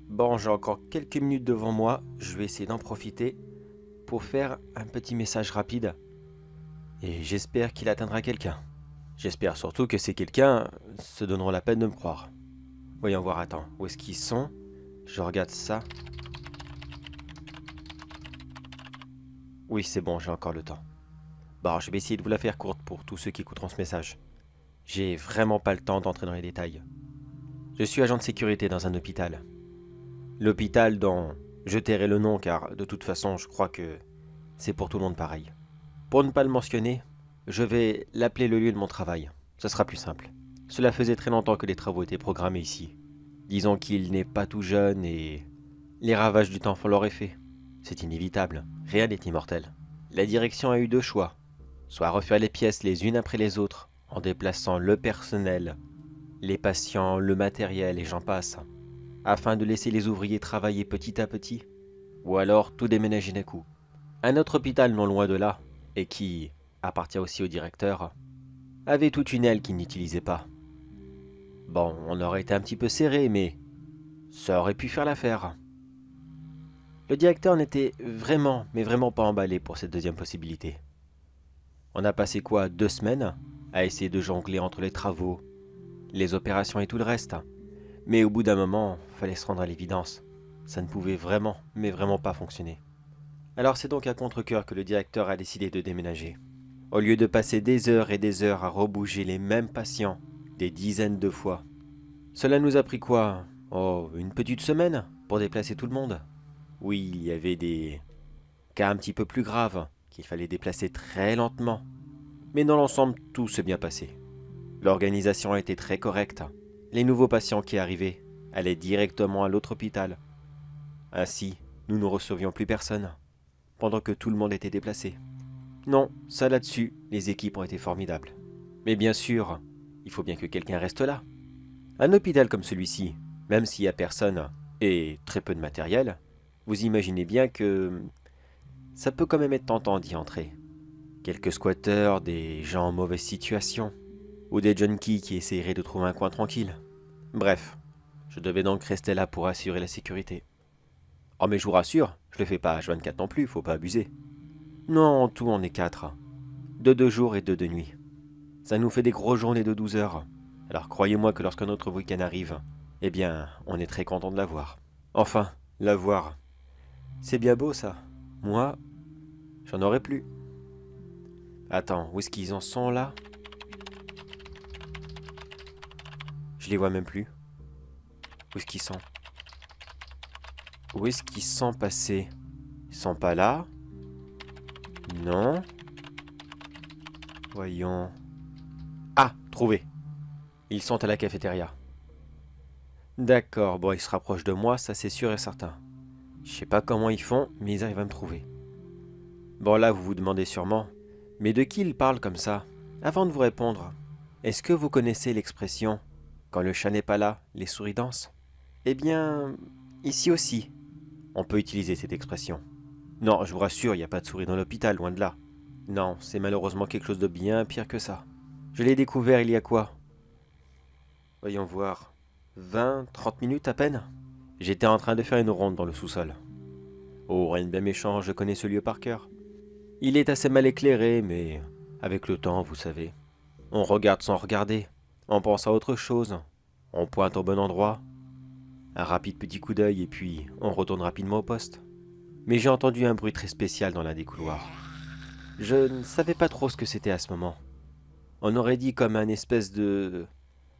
Bon, j'ai encore quelques minutes devant moi, je vais essayer d'en profiter pour faire un petit message rapide et j'espère qu'il atteindra quelqu'un. J'espère surtout que ces quelqu'un se donneront la peine de me croire. Voyons voir, attends, où est-ce qu'ils sont? Je regarde ça. Oui, c'est bon, j'ai encore le temps. Bon, je vais essayer de vous la faire courte pour tous ceux qui écouteront ce message. J'ai vraiment pas le temps d'entrer dans les détails. Je suis agent de sécurité dans un hôpital. L'hôpital dont je tairai le nom car de toute façon je crois que c'est pour tout le monde pareil. Pour ne pas le mentionner, je vais l'appeler le lieu de mon travail. Ce sera plus simple. Cela faisait très longtemps que les travaux étaient programmés ici. Disons qu'il n'est pas tout jeune et les ravages du temps font leur effet. C'est inévitable, rien n'est immortel. La direction a eu deux choix. Soit refaire les pièces les unes après les autres, en déplaçant le personnel, les patients, le matériel et j'en passe, afin de laisser les ouvriers travailler petit à petit, ou alors tout déménager d'un coup. Un autre hôpital non loin de là, et qui appartient aussi au directeur, avait toute une aile qu'il n'utilisait pas. Bon, on aurait été un petit peu serré, mais ça aurait pu faire l'affaire. Le directeur n'était vraiment, mais vraiment pas emballé pour cette deuxième possibilité. On a passé quoi, 2 semaines à essayer de jongler entre les travaux, les opérations et tout le reste. Mais au bout d'un moment, fallait se rendre à l'évidence. Ça ne pouvait vraiment, mais vraiment pas fonctionner. Alors c'est donc à contre-cœur que le directeur a décidé de déménager. Au lieu de passer des heures et des heures à rebouger les mêmes patients, des dizaines de fois. Cela nous a pris quoi? Oh, une petite semaine pour déplacer tout le monde. Oui, il y avait des cas un petit peu plus graves, qu'il fallait déplacer très lentement. Mais dans l'ensemble, tout s'est bien passé. L'organisation était très correcte. Les nouveaux patients qui arrivaient allaient directement à l'autre hôpital. Ainsi, nous ne recevions plus personne, pendant que tout le monde était déplacé. Non, ça là-dessus, les équipes ont été formidables. Mais bien sûr, il faut bien que quelqu'un reste là. Un hôpital comme celui-ci, même s'il n'y a personne et très peu de matériel, vous imaginez bien que ça peut quand même être tentant d'y entrer. Quelques squatteurs, des gens en mauvaise situation, ou des junkies qui essaieraient de trouver un coin tranquille. Bref, je devais donc rester là pour assurer la sécurité. Oh mais je vous rassure, je le fais pas à H24 non plus, faut pas abuser. Non, en tout on est 4. De 2 jours et de nuits. Ça nous fait des grosses journées de 12 heures. Alors croyez-moi que lorsqu'un autre week-end arrive, eh bien, on est très content de l'avoir. Enfin, l'avoir. C'est bien beau ça. Moi, j'en aurais plus. Attends, où est-ce qu'ils en sont là? Je les vois même plus. Où est-ce qu'ils sont? Où est-ce qu'ils sont passés? Ils sont pas là? Non. Voyons. Ah, trouvé. Ils sont à la cafétéria. D'accord, bon, ils se rapprochent de moi, ça c'est sûr et certain. Je sais pas comment ils font, mais ils arrivent à me trouver. Bon, là, vous vous demandez sûrement, mais de qui ils parlent comme ça? Avant de vous répondre, est-ce que vous connaissez l'expression quand le chat n'est pas là, les souris dansent? Eh bien, ici aussi, on peut utiliser cette expression. Non, je vous rassure, il n'y a pas de souris dans l'hôpital, loin de là. Non, c'est malheureusement quelque chose de bien pire que ça. Je l'ai découvert il y a quoi? Voyons voir. 20, 30 minutes à peine? J'étais en train de faire une ronde dans le sous-sol. Oh, rien de bien méchant, je connais ce lieu par cœur. Il est assez mal éclairé, mais avec le temps, vous savez. On regarde sans regarder. On pense à autre chose. On pointe au bon endroit. Un rapide petit coup d'œil et puis on retourne rapidement au poste. Mais j'ai entendu un bruit très spécial dans l'un des couloirs. Je ne savais pas trop ce que c'était à ce moment. On aurait dit comme un espèce de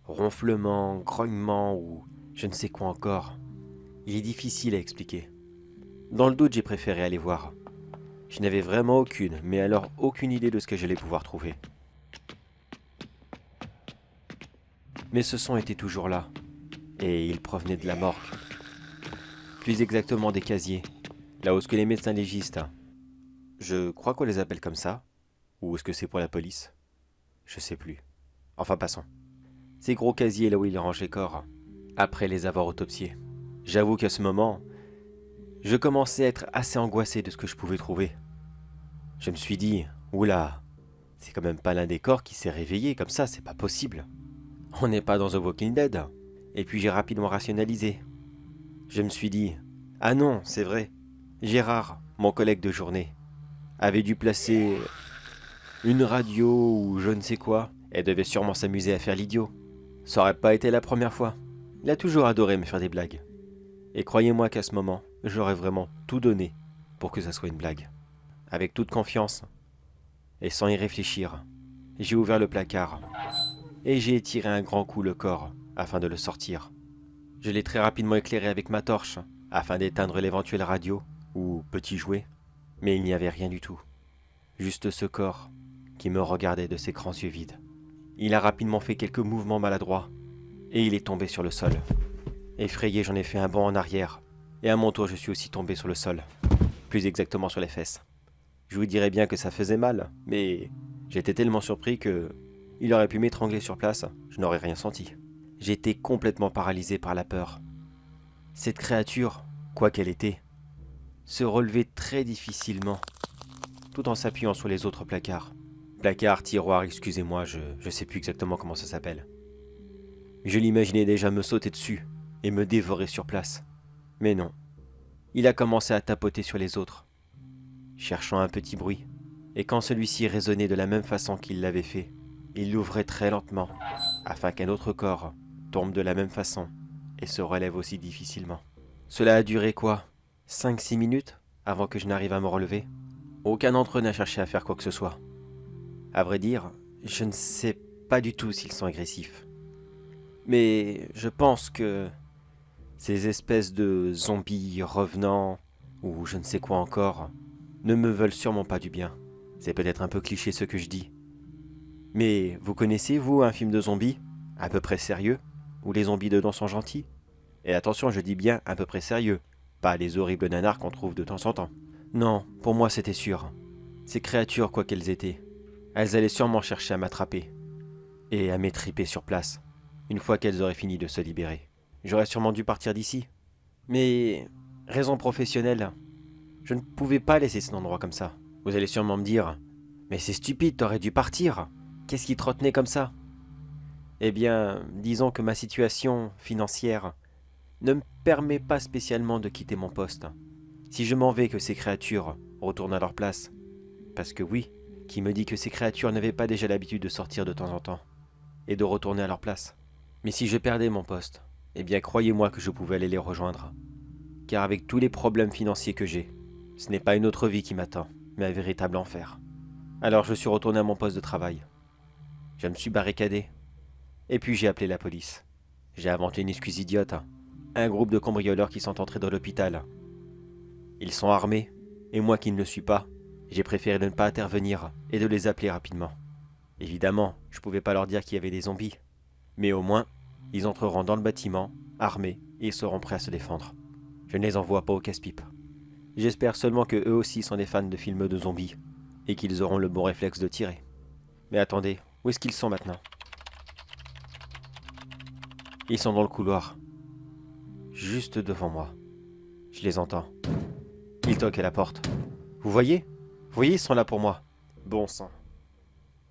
ronflement, grognement ou je ne sais quoi encore. Il est difficile à expliquer. Dans le doute, j'ai préféré aller voir. Je n'avais vraiment aucune, mais alors aucune idée de ce que j'allais pouvoir trouver. Mais ce son était toujours là, et il provenait de la morgue. Plus exactement des casiers, là où ce que les médecins légistes. Je crois qu'on les appelle comme ça. Ou est-ce que c'est pour la police? Je sais plus. Enfin passons. Ces gros casiers là où ils rangent les corps, après les avoir autopsiés. J'avoue qu'à ce moment, Je commençais à être assez angoissé de ce que je pouvais trouver. Je me suis dit, oula, c'est quand même pas l'un des corps qui s'est réveillé comme ça, c'est pas possible. On n'est pas dans The Walking Dead. Et puis j'ai rapidement rationalisé. Je me suis dit, ah non, c'est vrai, Gérard, mon collègue de journée, avait dû placer une radio ou je ne sais quoi, et devait sûrement s'amuser à faire l'idiot. Ça aurait pas été la première fois. Il a toujours adoré me faire des blagues. Et croyez-moi qu'à ce moment, j'aurais vraiment tout donné pour que ça soit une blague. Avec toute confiance, et sans y réfléchir, j'ai ouvert le placard, et j'ai étiré un grand coup le corps afin de le sortir. Je l'ai très rapidement éclairé avec ma torche, afin d'éteindre l'éventuelle radio, ou petit jouet, mais il n'y avait rien du tout. Juste ce corps qui me regardait de ses grands yeux vides. Il a rapidement fait quelques mouvements maladroits, et il est tombé sur le sol. Effrayé, j'en ai fait un bond en arrière, et à mon tour je suis aussi tombé sur le sol, plus exactement sur les fesses. Je vous dirais bien que ça faisait mal, mais j'étais tellement surpris que il aurait pu m'étrangler sur place, je n'aurais rien senti. J'étais complètement paralysé par la peur. Cette créature, quoi qu'elle était, se relevait très difficilement, tout en s'appuyant sur les autres placards. Placard, tiroir, excusez-moi, je sais plus exactement comment ça s'appelle. Je l'imaginais déjà me sauter dessus et me dévorer sur place. Mais non. Il a commencé à tapoter sur les autres, cherchant un petit bruit, et quand celui-ci résonnait de la même façon qu'il l'avait fait, il l'ouvrait très lentement, afin qu'un autre corps tombe de la même façon et se relève aussi difficilement. Cela a duré quoi 5-6 minutes avant que je n'arrive à me relever. Aucun d'entre eux n'a cherché à faire quoi que ce soit. À vrai dire, je ne sais pas du tout s'ils sont agressifs. Mais je pense que ces espèces de zombies revenants, ou je ne sais quoi encore, ne me veulent sûrement pas du bien. C'est peut-être un peu cliché ce que je dis. Mais vous connaissez, vous, un film de zombies à peu près sérieux, où les zombies dedans sont gentils? Et attention, je dis bien à peu près sérieux, pas les horribles nanars qu'on trouve de temps en temps. Non, pour moi c'était sûr. Ces créatures, quoi qu'elles étaient, elles allaient sûrement chercher à m'attraper, et à m'étriper sur place, une fois qu'elles auraient fini de se libérer. J'aurais sûrement dû partir d'ici. Mais, raison professionnelle, je ne pouvais pas laisser cet endroit comme ça. Vous allez sûrement me dire, mais c'est stupide, t'aurais dû partir. Qu'est-ce qui te retenait comme ça? Eh bien, disons que ma situation financière ne me permet pas spécialement de quitter mon poste. Si je m'en vais, que ces créatures retournent à leur place. Parce que oui, qui me dit que ces créatures n'avaient pas déjà l'habitude de sortir de temps en temps et de retourner à leur place? Mais si je perdais mon poste, eh bien croyez-moi que je pouvais aller les rejoindre. Car avec tous les problèmes financiers que j'ai, ce n'est pas une autre vie qui m'attend, mais un véritable enfer. Alors je suis retourné à mon poste de travail. Je me suis barricadé. Et puis j'ai appelé la police. J'ai inventé une excuse idiote. Un groupe de cambrioleurs qui sont entrés dans l'hôpital. Ils sont armés, et moi qui ne le suis pas, j'ai préféré de ne pas intervenir et de les appeler rapidement. Évidemment, je pouvais pas leur dire qu'il y avait des zombies. Mais au moins, ils entreront dans le bâtiment, armés, et ils seront prêts à se défendre. Je ne les envoie pas au casse-pipe. J'espère seulement que eux aussi sont des fans de films de zombies, et qu'ils auront le bon réflexe de tirer. Mais attendez, où est-ce qu'ils sont maintenant? Ils sont dans le couloir. Juste devant moi. Je les entends. Ils toquent à la porte. Vous voyez? Vous voyez, ils sont là pour moi. Bon sang.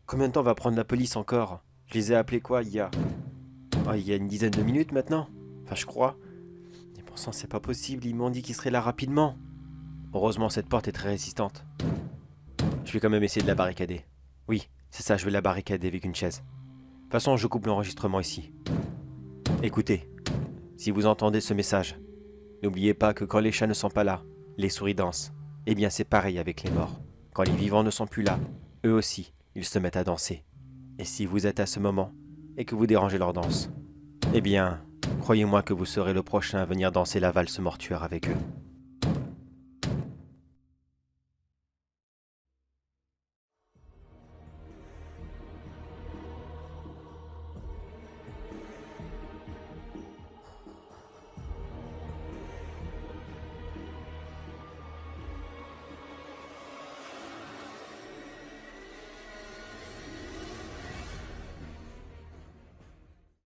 Combien de temps va prendre la police encore? Je les ai appelés quoi, il y a une dizaine de minutes maintenant? Enfin, je crois. Et bon sang, c'est pas possible, ils m'ont dit qu'ils seraient là rapidement. Heureusement, cette porte est très résistante. Je vais quand même essayer de la barricader. Oui, c'est ça, je vais la barricader avec une chaise. De toute façon, je coupe l'enregistrement ici. Écoutez, si vous entendez ce message, n'oubliez pas que quand les chats ne sont pas là, les souris dansent. Eh bien, c'est pareil avec les morts. Quand les vivants ne sont plus là, eux aussi, ils se mettent à danser. Et si vous êtes à ce moment, et que vous dérangez leur danse, eh bien, croyez-moi que vous serez le prochain à venir danser la valse mortuaire avec eux.